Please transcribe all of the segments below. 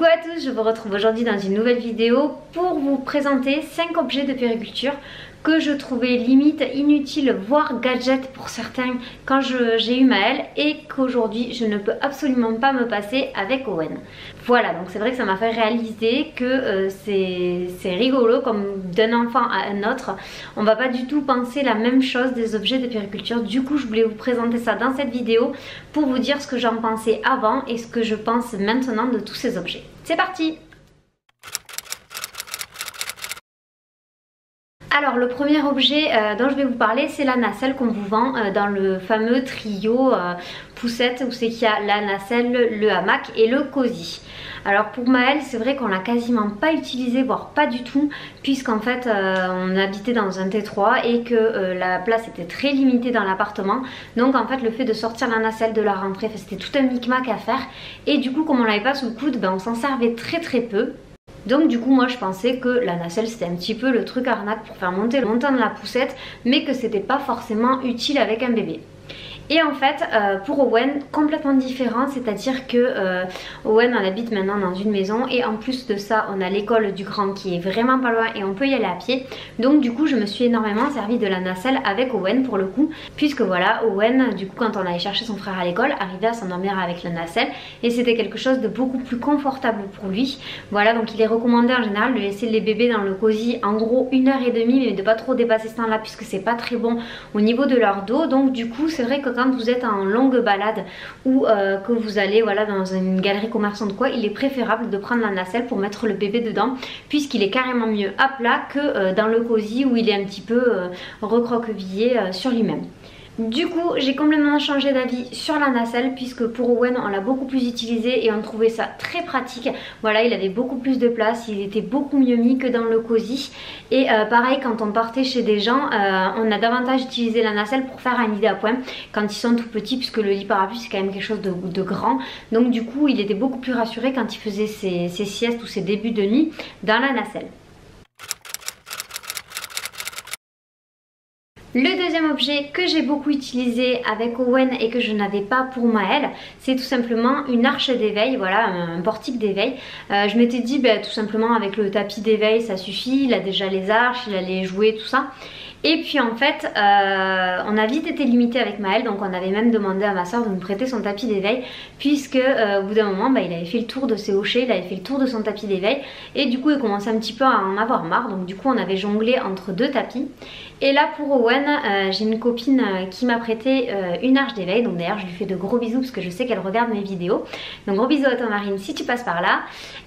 Coucou à tous, je vous retrouve aujourd'hui dans une nouvelle vidéo pour vous présenter 5 objets de puériculture que je trouvais limite inutiles, voire gadgets pour certains quand j'ai eu Maëlle et qu'aujourd'hui je ne peux absolument pas me passer avec Owen. Voilà, donc c'est vrai que ça m'a fait réaliser que c'est rigolo comme d'un enfant à un autre. On va pas du tout penser la même chose des objets de puériculture. Du coup je voulais vous présenter ça dans cette vidéo pour vous dire ce que j'en pensais avant et ce que je pense maintenant de tous ces objets. C'est parti! Alors le premier objet dont je vais vous parler, c'est la nacelle qu'on vous vend dans le fameux trio poussette où c'est qu'il y a la nacelle, le hamac et le cosy. Alors pour Maëlle, c'est vrai qu'on l'a quasiment pas utilisé, voire pas du tout, puisqu'en fait on habitait dans un T3 et que la place était très limitée dans l'appartement. Donc en fait le fait de sortir la nacelle, de la rentrer, c'était tout un micmac à faire. Et du coup comme on l'avait pas sous le coude, ben, on s'en servait très peu. Donc du coup moi je pensais que la nacelle c'était un petit peu le truc arnaque pour faire monter le montant de la poussette, mais que c'était pas forcément utile avec un bébé. Et en fait pour Owen complètement différent, c'est à dire que Owen on habite maintenant dans une maison et en plus de ça on a l'école du grand qui est vraiment pas loin et on peut y aller à pied. Donc du coup je me suis énormément servi de la nacelle avec Owen pour le coup, puisque voilà Owen du coup quand on allait chercher son frère à l'école arrivait à s'endormir avec la nacelle et c'était quelque chose de beaucoup plus confortable pour lui. Voilà, donc il est recommandé en général de laisser les bébés dans le cosy en gros 1h30, mais de pas trop dépasser ce temps là puisque c'est pas très bon au niveau de leur dos. Donc du coup c'est vrai que quand vous êtes en longue balade ou que vous allez voilà, dans une galerie commerçante quoi, il est préférable de prendre la nacelle pour mettre le bébé dedans, puisqu'il est carrément mieux à plat que dans le cosy où il est un petit peu recroquevillé sur lui-même. Du coup j'ai complètement changé d'avis sur la nacelle, puisque pour Owen on l'a beaucoup plus utilisé et on trouvait ça très pratique. Voilà, il avait beaucoup plus de place, il était beaucoup mieux mis que dans le cosy. Et pareil quand on partait chez des gens, on a davantage utilisé la nacelle pour faire un lit d'appoint quand ils sont tout petits, puisque le lit parapluie c'est quand même quelque chose de grand. Donc du coup il était beaucoup plus rassuré quand il faisait ses siestes ou ses débuts de nuit dans la nacelle. Le deuxième objet que j'ai beaucoup utilisé avec Owen et que je n'avais pas pour Maëlle, c'est tout simplement une arche d'éveil, voilà, un portique d'éveil. Je m'étais dit tout simplement avec le tapis d'éveil ça suffit, il a déjà les arches, il a les jouets, tout ça. Et puis en fait on a vite été limité avec Maëlle, donc on avait même demandé à ma soeur de nous prêter son tapis d'éveil, puisque au bout d'un moment il avait fait le tour de ses hochets, il avait fait le tour de son tapis d'éveil et du coup il commençait un petit peu à en avoir marre. Donc du coup on avait jonglé entre deux tapis. Et là pour Owen, j'ai une copine qui m'a prêté une arche d'éveil, donc d'ailleurs je lui fais de gros bisous parce que je sais qu'elle regarde mes vidéos. Donc gros bisous à toi Marine si tu passes par là.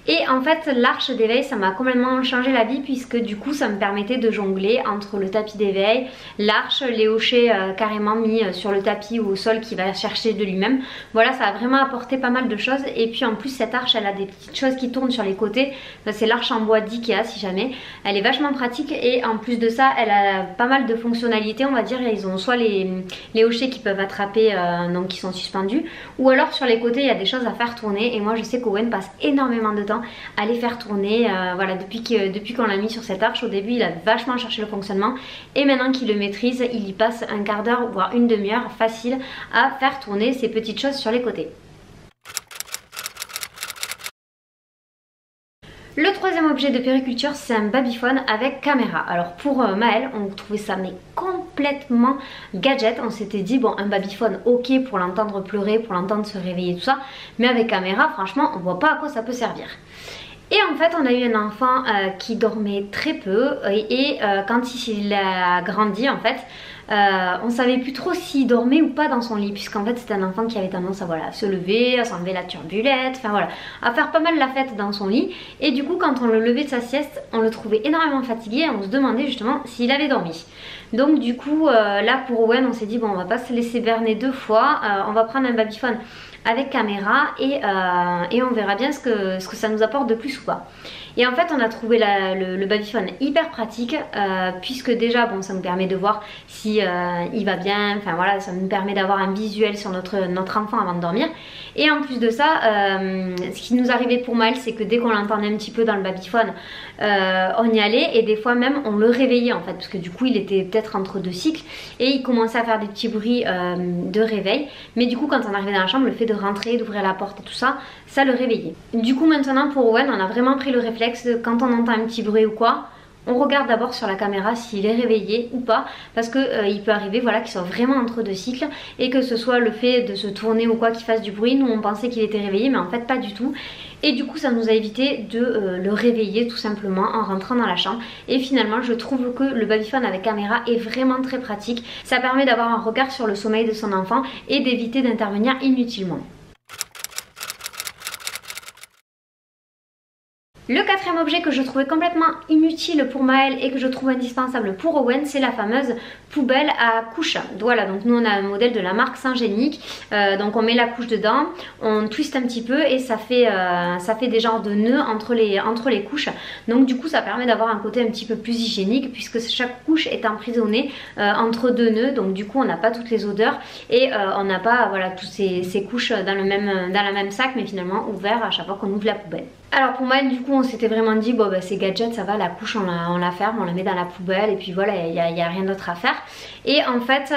Et en fait l'arche d'éveil ça m'a complètement changé la vie, puisque du coup ça me permettait de jongler entre le tapis d'éveil, l'arche, les hochets carrément mis sur le tapis ou au sol qui va chercher de lui-même. Voilà, ça a vraiment apporté pas mal de choses. Et puis en plus cette arche elle a des petites choses qui tournent sur les côtés, c'est l'arche en bois d'Ikea si jamais. Elle est vachement pratique et en plus de ça elle a pas mal de fonctionnalités on va dire. Ils ont soit les hochets qui peuvent attraper donc qui sont suspendus, ou alors sur les côtés il y a des choses à faire tourner. Et moi je sais qu'Owen passe énormément de temps à les faire tourner. Voilà, depuis qu'on l'a mis sur cette arche, au début il a vachement cherché le fonctionnement et maintenant qu'il le maîtrise il y passe un quart d'heure voire une demi-heure facile à faire tourner ces petites choses sur les côtés. Le troisième objet de puériculture c'est un babyphone avec caméra. Alors pour Maëlle on trouvait ça mais complètement gadget. On s'était dit bon, un babyphone ok pour l'entendre pleurer, pour l'entendre se réveiller tout ça, mais avec caméra franchement on voit pas à quoi ça peut servir. Et en fait on a eu un enfant qui dormait très peu et quand il a grandi en fait on savait plus trop s'il dormait ou pas dans son lit, puisqu'en fait c'était un enfant qui avait tendance à voilà, se lever, à s'enlever la turbulette, enfin voilà, à faire pas mal la fête dans son lit. Et du coup quand on le levait de sa sieste on le trouvait énormément fatigué et on se demandait justement s'il avait dormi. Donc du coup là pour Owen on s'est dit bon on va pas se laisser berner deux fois, on va prendre un babyphone avec caméra et on verra bien ce que ça nous apporte de plus ou pas. Et en fait on a trouvé le babyphone hyper pratique, puisque déjà bon ça nous permet de voir si il va bien, enfin voilà, ça nous permet d'avoir un visuel sur notre enfant avant de dormir. Et en plus de ça, ce qui nous arrivait pour Maëlle, c'est que dès qu'on l'entendait un petit peu dans le babyphone, on y allait et des fois même on le réveillait en fait, parce que du coup il était peut-être entre deux cycles et il commençait à faire des petits bruits de réveil. Mais du coup quand on arrivait dans la chambre, le fait de rentrer, d'ouvrir la porte et tout ça, ça le réveillait. Du coup maintenant pour Owen, on a vraiment pris le réflexe de quand on entend un petit bruit ou quoi, on regarde d'abord sur la caméra s'il est réveillé ou pas, parce que il peut arriver voilà, qu'il soit vraiment entre deux cycles et que ce soit le fait de se tourner ou quoi qu'il fasse du bruit. Nous on pensait qu'il était réveillé mais en fait pas du tout. Et du coup ça nous a évité de le réveiller tout simplement en rentrant dans la chambre. Et finalement je trouve que le Babyphone avec caméra est vraiment très pratique. Ça permet d'avoir un regard sur le sommeil de son enfant et d'éviter d'intervenir inutilement. Le quatrième objet que je trouvais complètement inutile pour Maël et que je trouve indispensable pour Owen, c'est la fameuse poubelle à couche. Voilà, donc nous on a un modèle de la marque Saint-Génique, donc on met la couche dedans, on twiste un petit peu et ça fait des genres de nœuds entre les couches. Donc du coup ça permet d'avoir un côté un petit peu plus hygiénique puisque chaque couche est emprisonnée entre deux nœuds, donc du coup on n'a pas toutes les odeurs et on n'a pas voilà, toutes ces couches dans le même sac mais finalement ouvert à chaque fois qu'on ouvre la poubelle. Alors pour Maël du coup on s'était vraiment dit bon bah c'est gadget, ça va, la couche on la ferme, on la met dans la poubelle et puis voilà, il n'y a rien d'autre à faire. Et en fait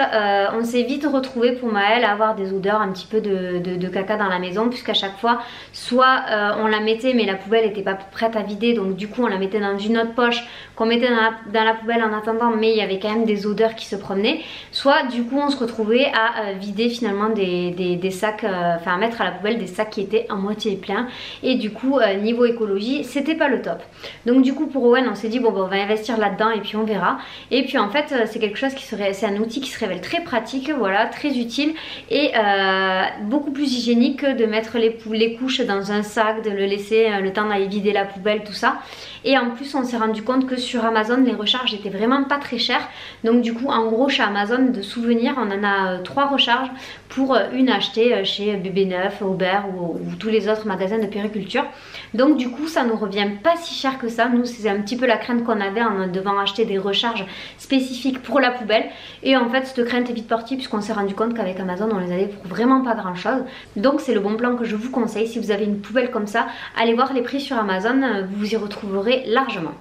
on s'est vite retrouvé pour Maël à avoir des odeurs un petit peu de caca dans la maison, puisqu'à chaque fois soit on la mettait mais la poubelle n'était pas prête à vider, donc du coup on la mettait dans une autre poche qu'on mettait dans la poubelle en attendant, mais il y avait quand même des odeurs qui se promenaient, soit du coup on se retrouvait à vider finalement des sacs, enfin à mettre à la poubelle des sacs qui étaient à moitié pleins, et du coup niveau écologie c'était pas le top. Donc du coup pour Owen on s'est dit bon bah, on va investir là-dedans et puis on verra. Et puis en fait c'est quelque chose qui c'est un outil qui se révèle très pratique, voilà, très utile et beaucoup plus hygiénique que de mettre les couches dans un sac, de le laisser le temps d'aller vider la poubelle, tout ça. Et en plus on s'est rendu compte que sur Amazon les recharges étaient vraiment pas très chères. Donc du coup en gros chez Amazon de souvenirs on en a 3 recharges pour une achetée chez Bébé Neuf, Aubert ou tous les autres magasins de périculture. Donc du coup ça nous revient pas si cher que ça. Nous c'est un petit peu la crainte qu'on avait en devant acheter des recharges spécifiques pour la poubelle. Et en fait cette crainte est vite partie puisqu'on s'est rendu compte qu'avec Amazon on les avait pour vraiment pas grand chose. Donc c'est le bon plan que je vous conseille. Si vous avez une poubelle comme ça, allez voir les prix sur Amazon, vous vous y retrouverez largement.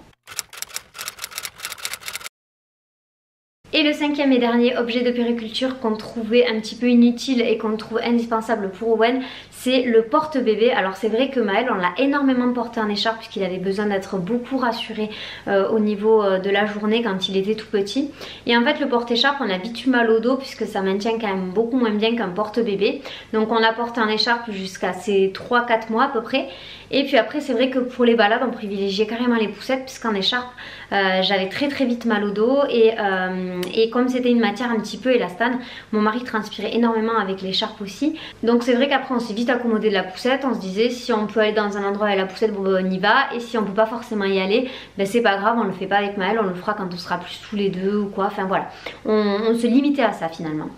Et le cinquième et dernier objet de périculture qu'on trouvait un petit peu inutile et qu'on trouve indispensable pour Owen, c'est le porte-bébé. Alors c'est vrai que Maël on l'a énormément porté en écharpe puisqu'il avait besoin d'être beaucoup rassuré au niveau de la journée quand il était tout petit. Et en fait le porte-écharpe on a vite eu mal au dos puisque ça maintient quand même beaucoup moins bien qu'un porte-bébé. Donc on l'a porté en écharpe jusqu'à ses 3-4 mois à peu près. Et puis après c'est vrai que pour les balades on privilégiait carrément les poussettes puisqu'en écharpe j'avais très vite mal au dos et comme c'était une matière un petit peu élastane, mon mari transpirait énormément avec l'écharpe aussi. Donc c'est vrai qu'après on s'est vite accommodé de la poussette, on se disait si on peut aller dans un endroit avec la poussette, bon ben on y va, et si on peut pas forcément y aller, ben c'est pas grave, on le fait pas avec Maël, on le fera quand on sera plus tous les deux ou quoi, enfin voilà, on se limitait à ça finalement.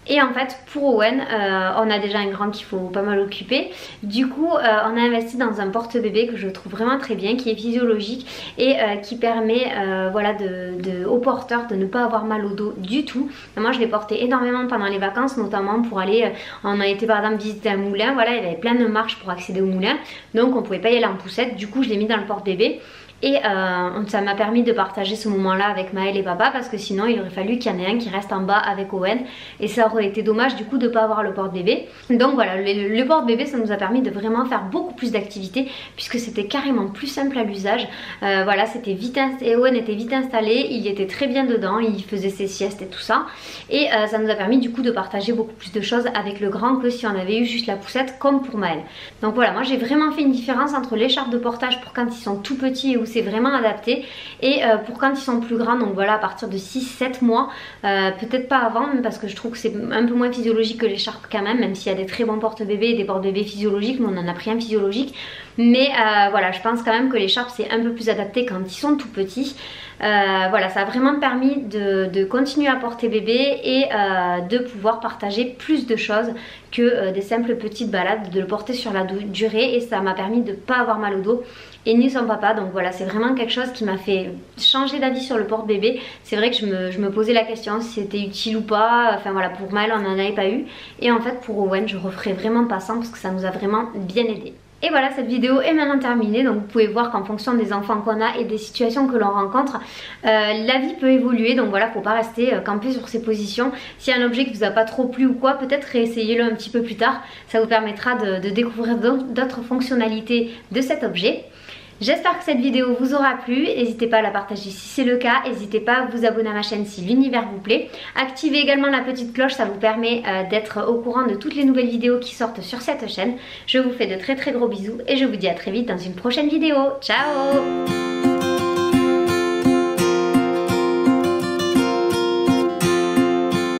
Et en fait pour Owen, on a déjà un grand qu'il faut pas mal occuper. Du coup on a investi dans un porte-bébé que je trouve vraiment très bien, qui est physiologique et qui permet voilà, au porteur de ne pas avoir mal au dos du tout. Et moi je l'ai porté énormément pendant les vacances, notamment pour aller, on a été par exemple visiter un moulin, voilà, il y avait plein de marches pour accéder au moulin, donc on pouvait pas y aller en poussette. Du coup je l'ai mis dans le porte-bébé. Et ça m'a permis de partager ce moment là avec Maël et papa, parce que sinon il aurait fallu qu'il y en ait un qui reste en bas avec Owen et ça aurait été dommage du coup de ne pas avoir le porte-bébé. Donc voilà, le porte-bébé ça nous a permis de vraiment faire beaucoup plus d'activités puisque c'était carrément plus simple à l'usage. Voilà, c'était vite et Owen était vite installé, il était très bien dedans, il faisait ses siestes et tout ça. Et ça nous a permis du coup de partager beaucoup plus de choses avec le grand que si on avait eu juste la poussette comme pour Maël. Donc voilà, moi j'ai vraiment fait une différence entre l'écharpe de portage pour quand ils sont tout petits et où c'est vraiment adapté, et pour quand ils sont plus grands, donc voilà à partir de 6-7 mois, peut-être pas avant parce que je trouve que c'est un peu moins physiologique que l'écharpe quand même s'il y a des très bons porte-bébés et des porte-bébés physiologiques, mais on en a pris un physiologique. Mais voilà, je pense quand même que l'écharpe c'est un peu plus adapté quand ils sont tout petits. Voilà, ça a vraiment permis de continuer à porter bébé et de pouvoir partager plus de choses que des simples petites balades, de le porter sur la durée, et ça m'a permis de ne pas avoir mal au dos et ni son papa. Donc voilà, c'est vraiment quelque chose qui m'a fait changer d'avis sur le porte-bébé. C'est vrai que je me posais la question si c'était utile ou pas. Enfin voilà, pour Maël on n'en avait pas eu, et en fait pour Owen je referais vraiment pas ça parce que ça nous a vraiment bien aidé. Et voilà, cette vidéo est maintenant terminée, donc vous pouvez voir qu'en fonction des enfants qu'on a et des situations que l'on rencontre, la vie peut évoluer, donc voilà, faut pas rester campé sur ses positions. Si un objet qui vous a pas trop plu ou quoi, peut-être réessayez-le un petit peu plus tard, ça vous permettra de découvrir d'autres fonctionnalités de cet objet. J'espère que cette vidéo vous aura plu, n'hésitez pas à la partager si c'est le cas, n'hésitez pas à vous abonner à ma chaîne si l'univers vous plaît. Activez également la petite cloche, ça vous permet d'être au courant de toutes les nouvelles vidéos qui sortent sur cette chaîne. Je vous fais de très gros bisous et je vous dis à très vite dans une prochaine vidéo. Ciao!